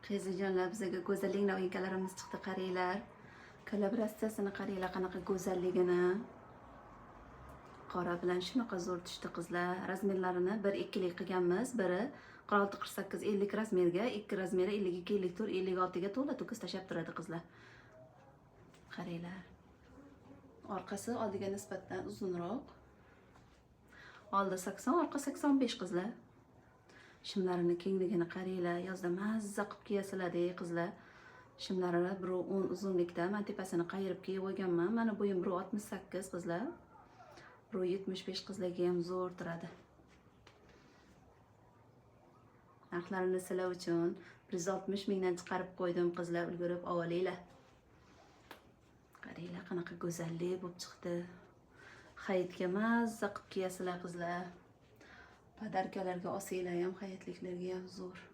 Qizijonlar, bizga go'zallik novinkalarimiz chiqdi, qaranglar. Kolaboratsiyasini qaranglar, qanaqa go'zalligini. Qora bilan shunaqa zo'r tushdi qizlar. Razmerlarini 1-2lik qilganmiz. Biri 46-48 50 razmerga, ikki razmeri 52 54 56 ga to'la to'kis tashab turadi qizlar. Qaranglar. Orqasi oldiga nisbatan uzunroq. Oldi 80, orqa 85 qizlar. Shimlarini kengligini qaranglar. Yozda mazza qilib kiyasizlar qizlar. Shimlari 1.10 uzunlikda. Men tepasini qayirib kiyib olganman. Mana bo'yim 1.68 qizlar. 1.75 qizlarga ham zo'r turadi. Narxlarini sizlar uchun 160 mingdan chiqarib qo'ydim qizlar, ulgurib olinglar. Qaranglar, qanaqa go'zallik bo'lib chiqdi. Hayitga mazza qilib kiyasizlar qizlar. Podarkalarga olsanglar ham, hayitliklarga ham zo'r.